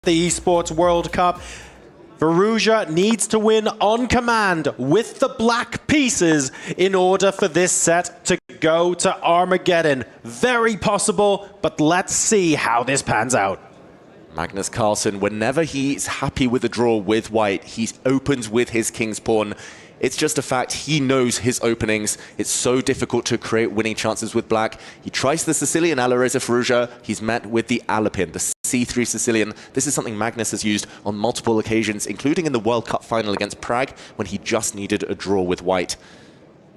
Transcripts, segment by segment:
the Esports World Cup. Firouzja needs to win on command with the black pieces in order for this set to go to Armageddon. Very possible, but let's see how this pans out. Magnus Carlsen, whenever he's happy with a draw with white, he opens with his king's pawn. It's just a fact, he knows his openings. It's so difficult to create winning chances with black. He tries the Sicilian Alireza Firouzja. He's met with the Alapin, the C3 Sicilian. This is something Magnus has used on multiple occasions, including in the World Cup final against Prague, when he just needed a draw with white.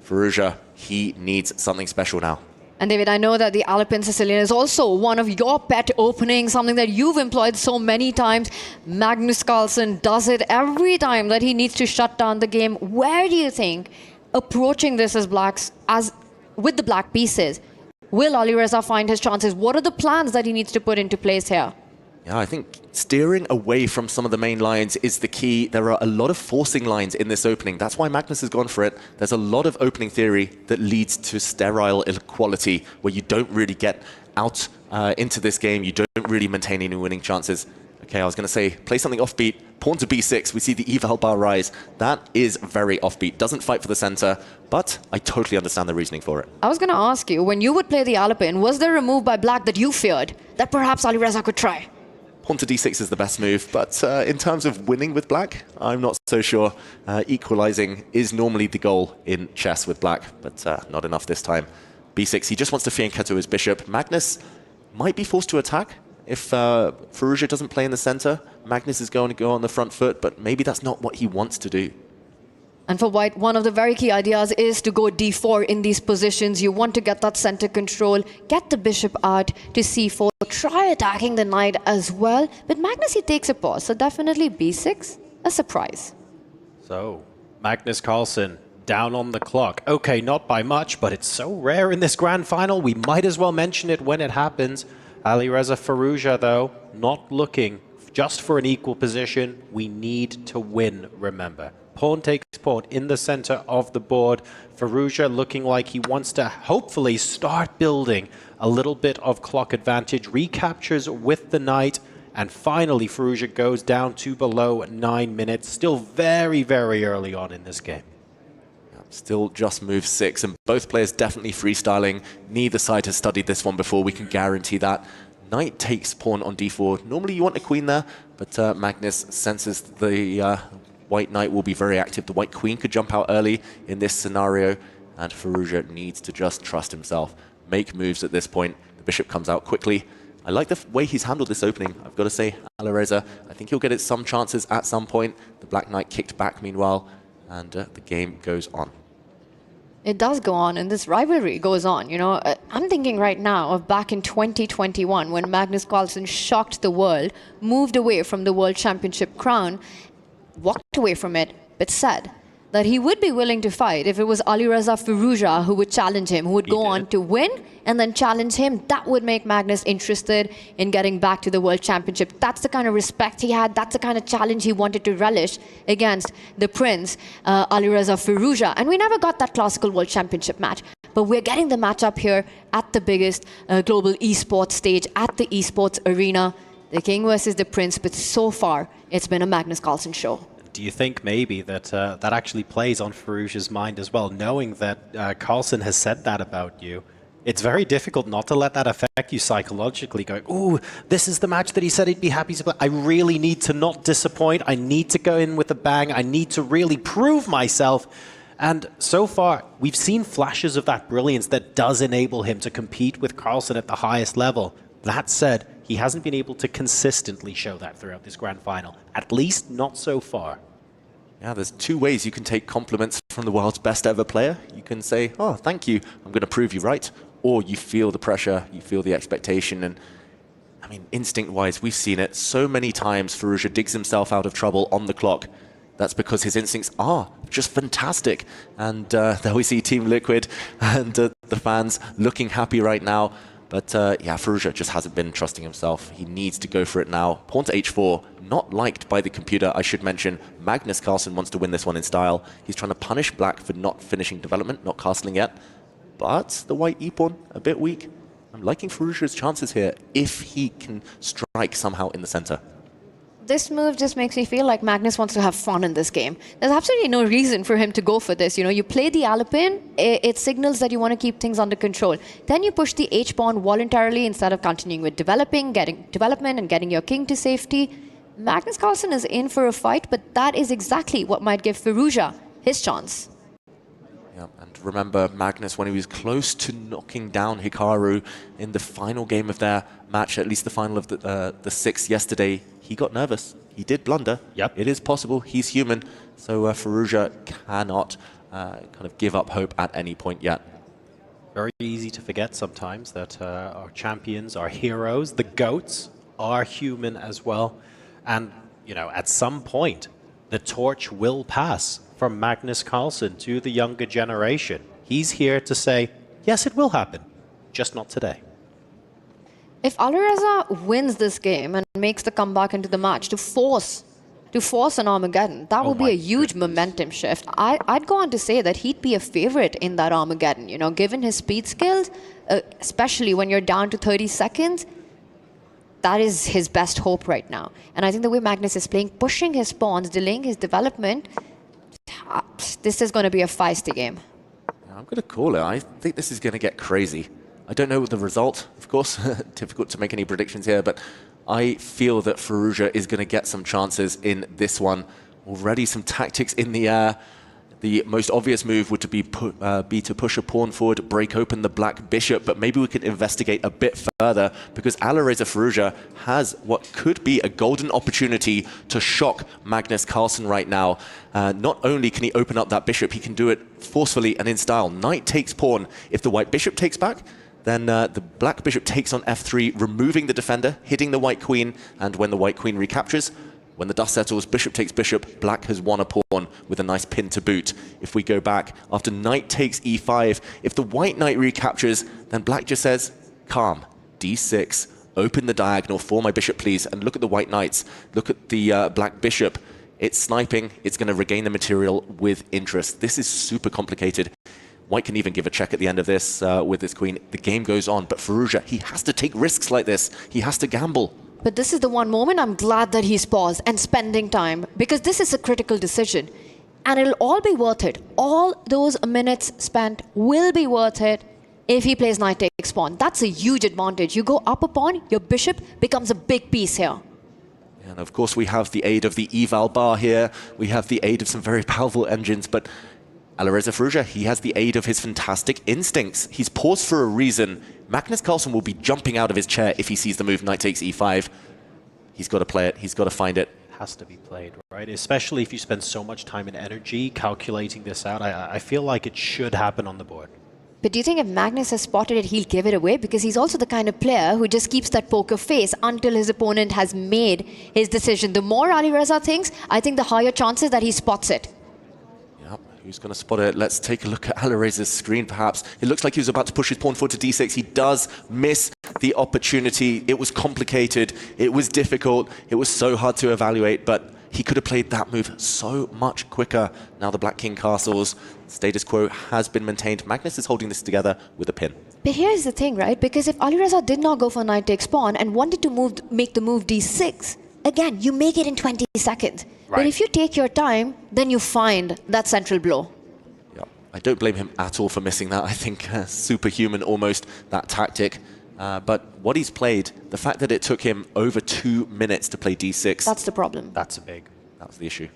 Firouzja, he needs something special now. And David, I know that the Alapin Sicilian is also one of your pet openings, something that you've employed so many times. Magnus Carlsen does it every time that he needs to shut down the game. Where do you think, approaching this as blacks, with the black pieces, will Alireza find his chances? What are the plans that he needs to put into place here? Yeah, I think steering away from some of the main lines is the key. There are a lot of forcing lines in this opening. That's why Magnus has gone for it. There's a lot of opening theory that leads to sterile equality, where you don't really get out into this game. You don't really maintain any winning chances. Okay, I was going to say, play something offbeat. Pawn to b6, we see the eval bar rise. That is very offbeat. Doesn't fight for the center, but I totally understand the reasoning for it. I was going to ask you, when you would play the Alapin, was there a move by black that you feared that perhaps Alireza could try? Pawn to d6 is the best move, but in terms of winning with black, I'm not so sure. Equalizing is normally the goal in chess with black, but not enough this time. b6, he just wants to fianchetto his bishop. Magnus might be forced to attack if Firouzja doesn't play in the center. Magnus is going to go on the front foot, but maybe that's not what he wants to do. And for white, one of the very key ideas is to go d4 in these positions. You want to get that center control, get the bishop out to c4, try attacking the knight as well. But Magnus, he takes a pause, so definitely b6, a surprise. So, Magnus Carlsen down on the clock. Okay, not by much, but it's so rare in this grand final, we might as well mention it when it happens. Alireza Firouzja, though, not looking just for an equal position. We need to win, remember. Pawn takes pawn in the center of the board. Firouzja looking like he wants to hopefully start building a little bit of clock advantage. Recaptures with the knight. And finally, Firouzja goes down to below 9 minutes. Still very, very early on in this game. Still just move 6, and both players definitely freestyling. Neither side has studied this one before, we can guarantee that. Knight takes pawn on d4. Normally you want a queen there, but Magnus senses the white knight will be very active. The white queen could jump out early in this scenario, and Firouzja needs to just trust himself. Make moves at this point. The bishop comes out quickly. I like the way he's handled this opening, I've got to say. Alireza, I think he'll get it some chances at some point. The black knight kicked back meanwhile, and the game goes on. It does go on, and this rivalry goes on. You know, I'm thinking right now of back in 2021 when Magnus Carlsen shocked the world, moved away from the World Championship crown, walked away from it, but said that he would be willing to fight if it was Alireza Firouzja who would challenge him, who would go on to win and then challenge him. That would make Magnus interested in getting back to the World Championship. That's the kind of respect he had. That's the kind of challenge he wanted to relish against the prince, Alireza Firouzja. And we never got that classical World Championship match. But we're getting the matchup here at the biggest global esports stage, at the esports arena. The king versus the prince, but so far, it's been a Magnus Carlsen show. Do you think maybe that that actually plays on Firouzja's mind as well, knowing that Carlsen has said that about you? It's very difficult not to let that affect you psychologically, going, ooh, this is the match that he said he'd be happy to play. I really need to not disappoint. I need to go in with a bang. I need to really prove myself. And so far, we've seen flashes of that brilliance that does enable him to compete with Carlsen at the highest level. That said, he hasn't been able to consistently show that throughout this grand final, at least not so far. Yeah, there's two ways you can take compliments from the world's best ever player. You can say, oh, thank you, I'm going to prove you right. Or you feel the pressure, you feel the expectation. And I mean, instinct-wise, we've seen it so many times. Firouzja digs himself out of trouble on the clock. That's because his instincts are just fantastic. And there we see Team Liquid and the fans looking happy right now. But yeah, Firouzja just hasn't been trusting himself. He needs to go for it now. Pawn to h4, not liked by the computer, I should mention. Magnus Carlsen wants to win this one in style. He's trying to punish black for not finishing development, not castling yet. But the white e-pawn, a bit weak. I'm liking Firouzja's chances here if he can strike somehow in the center. This move just makes me feel like Magnus wants to have fun in this game. There's absolutely no reason for him to go for this. You know, you play the Alapin, it signals that you want to keep things under control. Then you push the H-pawn voluntarily instead of continuing with development and getting your king to safety. Magnus Carlsen is in for a fight, but that is exactly what might give Firouzja his chance. Yeah, and remember Magnus, when he was close to knocking down Hikaru in the final game of their match, at least the final of the sixth yesterday, he got nervous. He did blunder. Yep. It is possible. He's human. So Firouzja cannot kind of give up hope at any point yet. Very easy to forget sometimes that our champions, our heroes, the GOATs, are human as well. And, you know, at some point, the torch will pass from Magnus Carlsen to the younger generation. He's here to say, yes, it will happen, just not today. If Alireza wins this game and makes the comeback into the match to force an Armageddon, that would be a huge momentum shift. I'd go on to say that he'd be a favorite in that Armageddon. You know, given his speed skills, especially when you're down to 30 seconds, that is his best hope right now. And I think the way Magnus is playing, pushing his pawns, delaying his development, this is going to be a feisty game. I'm going to call it. I think this is going to get crazy. I don't know the result, of course. Difficult to make any predictions here, but I feel that Firouzja is going to get some chances in this one. Already some tactics in the air. The most obvious move would be to push a pawn forward, break open the black bishop, but maybe we could investigate a bit further because Alireza Firouzja has what could be a golden opportunity to shock Magnus Carlsen right now. Not only can he open up that bishop, he can do it forcefully and in style. Knight takes pawn. If the white bishop takes back, then the black bishop takes on f3, removing the defender, hitting the white queen, and when the white queen recaptures, when the dust settles, bishop takes bishop, black has won a pawn with a nice pin to boot. If we go back, after knight takes e5, if the white knight recaptures, then black just says, calm, d6, open the diagonal for my bishop, please, and look at the white knights. Look at the black bishop. It's sniping, it's going to regain the material with interest. This is super complicated. White can even give a check at the end of this with his queen. The game goes on, but Firouzja, he has to take risks like this. He has to gamble. But this is the one moment I'm glad that he's paused and spending time, because this is a critical decision. And it'll all be worth it. All those minutes spent will be worth it if he plays knight takes pawn. That's a huge advantage. You go up a pawn, your bishop becomes a big piece here. And of course we have the aid of the eval bar here. We have the aid of some very powerful engines, but Alireza Firouzja, he has the aid of his fantastic instincts. He's paused for a reason. Magnus Carlsen will be jumping out of his chair if he sees the move knight takes e5. He's got to play it. He's got to find it. Has to be played, right? Especially if you spend so much time and energy calculating this out. I feel like it should happen on the board. But do you think if Magnus has spotted it, he'll give it away? Because he's also the kind of player who just keeps that poker face until his opponent has made his decision. The more Alireza thinks, I think the higher chances that he spots it. Who's going to spot it? Let's take a look at Alireza's screen, perhaps. It looks like he was about to push his pawn forward to d6. He does miss the opportunity. It was complicated. It was difficult. It was so hard to evaluate, but he could have played that move so much quicker. Now the black king castles. Status quo has been maintained. Magnus is holding this together with a pin. But here's the thing, right? Because if Alireza did not go for knight takes pawn and wanted to make the move d6, again, you make it in 20 seconds. Right. But if you take your time, then you find that central blow. Yeah, I don't blame him at all for missing that. I think superhuman almost, that tactic. But what he's played, the fact that it took him over 2 minutes to play d6. That's the problem. That's That's the issue.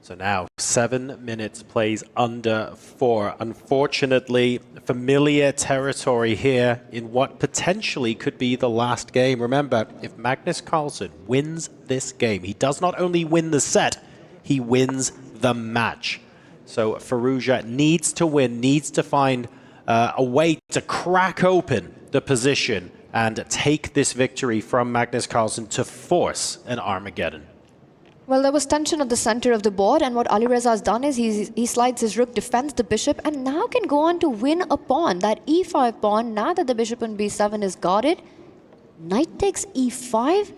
So now 7 minutes plays under 4. Unfortunately, familiar territory here in what potentially could be the last game. Remember, if Magnus Carlsen wins this game, he does not only win the set, he wins the match. So Firouzja needs to win, needs to find a way to crack open the position and take this victory from Magnus Carlsen to force an Armageddon. Well, there was tension at the center of the board, and what Alireza has done is he slides his rook, defends the bishop, and now can go on to win a pawn. That e5 pawn, now that the bishop on b7 is guarded, knight takes e5.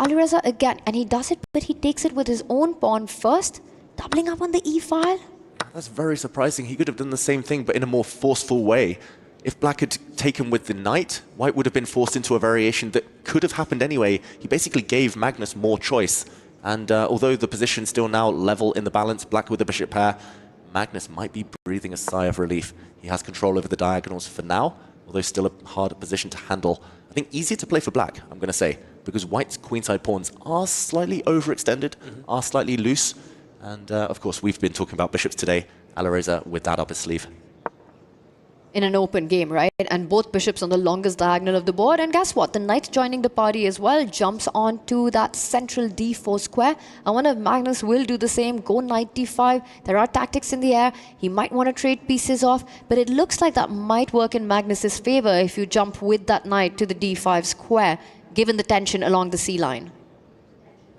Alireza again, and he does it, but he takes it with his own pawn first, doubling up on the e file. That's very surprising. He could have done the same thing, but in a more forceful way. if black had taken with the knight, white would have been forced into a variation that could have happened anyway. He basically gave Magnus more choice. And although the position's still now level in the balance, black with the bishop pair, Magnus might be breathing a sigh of relief. He has control over the diagonals for now, although still a hard position to handle. I think easier to play for black, I'm going to say, because white's queenside pawns are slightly overextended, are slightly loose. And of course, we've been talking about bishops today. Alireza with that up his sleeve. In an open game, right? And both bishops on the longest diagonal of the board. And guess what? The knight joining the party as well jumps onto that central d4 square. I wonder if Magnus will do the same, go knight d5. There are tactics in the air. He might want to trade pieces off, but it looks like that might work in Magnus's favor if you jump with that knight to the d5 square, given the tension along the c line.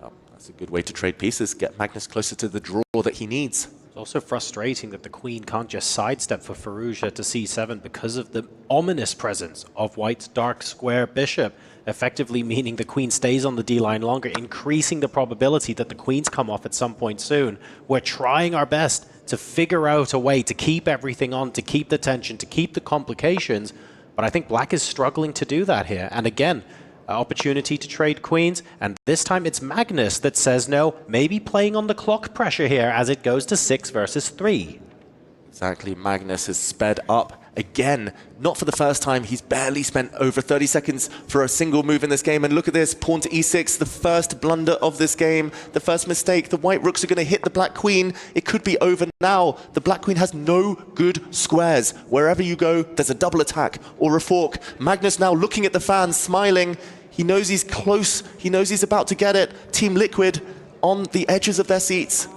Oh, that's a good way to trade pieces, get Magnus closer to the draw that he needs. It's also frustrating that the queen can't just sidestep for Firouzja to c7 because of the ominous presence of white's dark square bishop, effectively meaning the queen stays on the d-line longer, increasing the probability that the queens come off at some point soon. We're trying our best to figure out a way to keep everything on, to keep the tension, to keep the complications, but I think black is struggling to do that here. And again, opportunity to trade queens, and this time it's Magnus that says no, maybe playing on the clock pressure here as it goes to 6 versus 3. Exactly, Magnus has sped up again. Not for the first time, he's barely spent over 30 seconds for a single move in this game, and look at this, pawn to e6, the first blunder of this game, the first mistake. The white rooks are going to hit the black queen. It could be over now. The black queen has no good squares. Wherever you go, there's a double attack or a fork. Magnus now looking at the fans, smiling. He knows he's close. He knows he's about to get it. Team Liquid on the edges of their seats.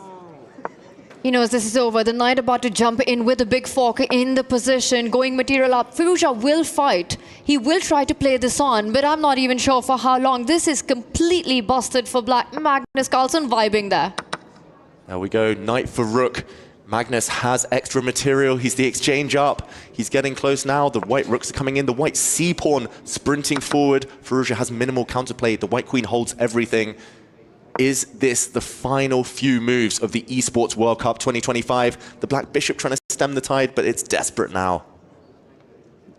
He knows this is over. The knight about to jump in with a big fork in the position, going material up. Firouzja will fight. He will try to play this on, but I'm not even sure for how long. This is completely busted for black. Magnus Carlsen vibing there. There we go, knight for rook. Magnus has extra material. He's the exchange up. He's getting close now. The white rooks are coming in. The white c-pawn sprinting forward. Firouzja has minimal counterplay. The white queen holds everything. Is this the final few moves of the Esports World Cup 2025? The black bishop trying to stem the tide, but it's desperate now.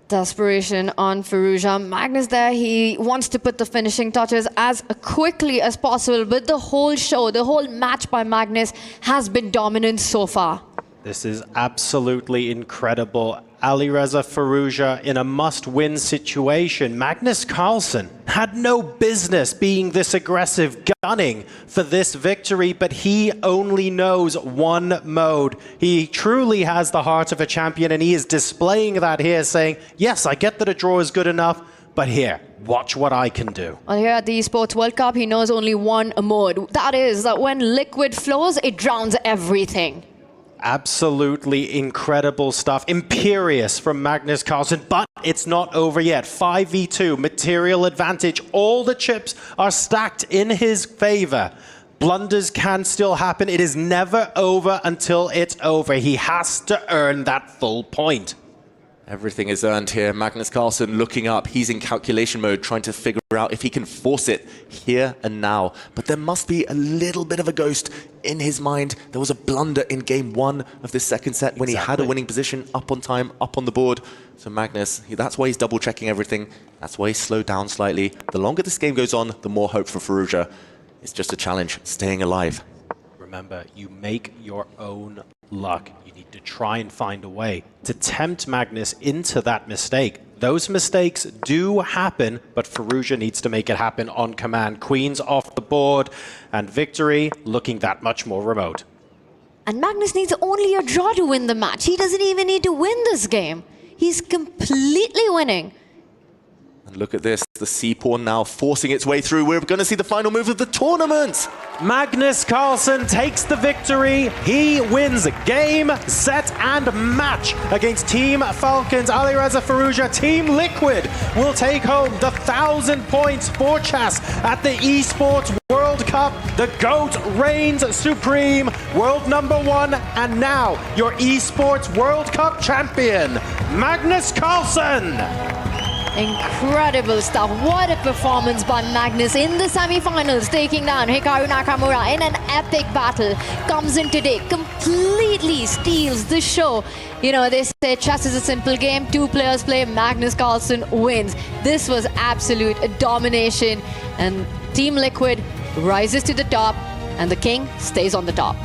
Desperation on Firouzja. Magnus there, he wants to put the finishing touches as quickly as possible, but the whole show, the whole match by Magnus has been dominant so far. This is absolutely incredible. Alireza Firouzja in a must-win situation. Magnus Carlsen had no business being this aggressive, gunning for this victory, but he only knows one mode. He truly has the heart of a champion, and he is displaying that here, saying, yes, I get that a draw is good enough, but here, watch what I can do. Well, here at the Esports World Cup, he knows only one mode. That is that when liquid flows, it drowns everything. Absolutely incredible stuff. Imperious from Magnus Carlsen, but it's not over yet. 5v2, material advantage. All the chips are stacked in his favor. Blunders can still happen. It is never over until it's over. He has to earn that full point. Everything is earned here. Magnus Carlsen looking up. He's in calculation mode, trying to figure out if he can force it here and now. But there must be a little bit of a ghost in his mind. There was a blunder in game 1 of this second set when he had a winning position, up on time, up on the board. So Magnus, that's why he's double checking everything. That's why he's slowed down slightly. The longer this game goes on, the more hope for Firouzja. It's just a challenge, staying alive. Remember, you make your own luck. You need to try and find a way to tempt Magnus into that mistake. Those mistakes do happen, but Firouzja needs to make it happen on command. Queens off the board, and victory looking that much more remote. And Magnus needs only a draw to win the match. He doesn't even need to win this game. He's completely winning. And look at this, the c-pawn now forcing its way through. We're going to see the final move of the tournament. Magnus Carlsen takes the victory. He wins game, set, and match against Team Falcons. Alireza Firouzja, Team Liquid will take home the 1,000 points for chess at the Esports World Cup. The GOAT reigns supreme, world #1, and now your Esports World Cup champion, Magnus Carlsen. Incredible stuff. What a performance by Magnus in the semi-finals, taking down Hikaru Nakamura in an epic battle. Comes in today, completely steals the show. You know, they say chess is a simple game. Two players play, Magnus Carlsen wins. This was absolute domination. And Team Liquid rises to the top, and the king stays on the top.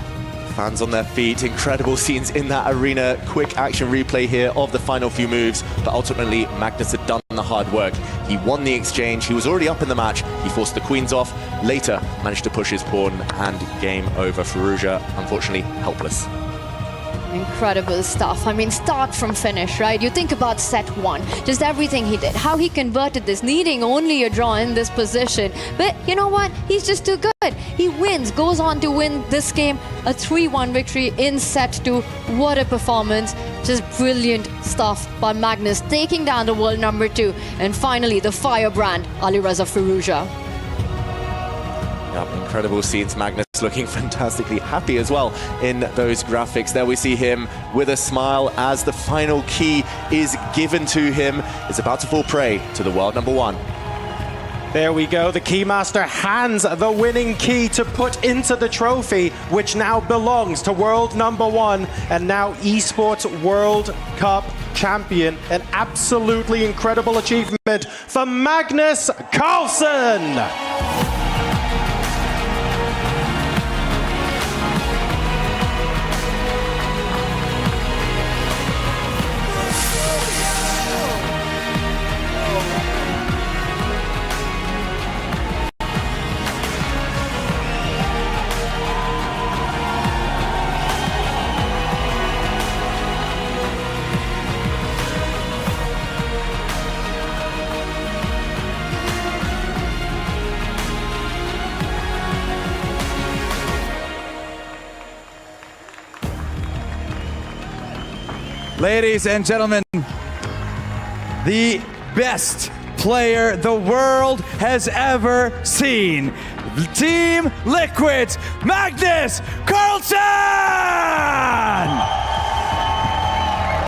Fans on their feet, incredible scenes in that arena. Quick action replay here of the final few moves, but ultimately Magnus had done the hard work. He won the exchange, he was already up in the match, he forced the queens off, later managed to push his pawn, and game over. Firouzja, unfortunately, helpless. Incredible stuff. I mean, start from finish, right? You think about set one, just everything he did, how he converted this, needing only a draw in this position. But you know what? He's just too good. He wins, goes on to win this game, a 3-1 victory in set two. What a performance. Just brilliant stuff by Magnus, taking down the world number 2. And finally, the firebrand, Alireza Firouzja. Yep, incredible scenes. Magnus looking fantastically happy as well in those graphics. There we see him with a smile as the final key is given to him. It's about to fall prey to the world number 1. There we go. The Keymaster hands the winning key to put into the trophy, which now belongs to world number 1 and now Esports World Cup champion. An absolutely incredible achievement for Magnus Carlsen. Ladies and gentlemen, the best player the world has ever seen. Team Liquid's Magnus Carlsen!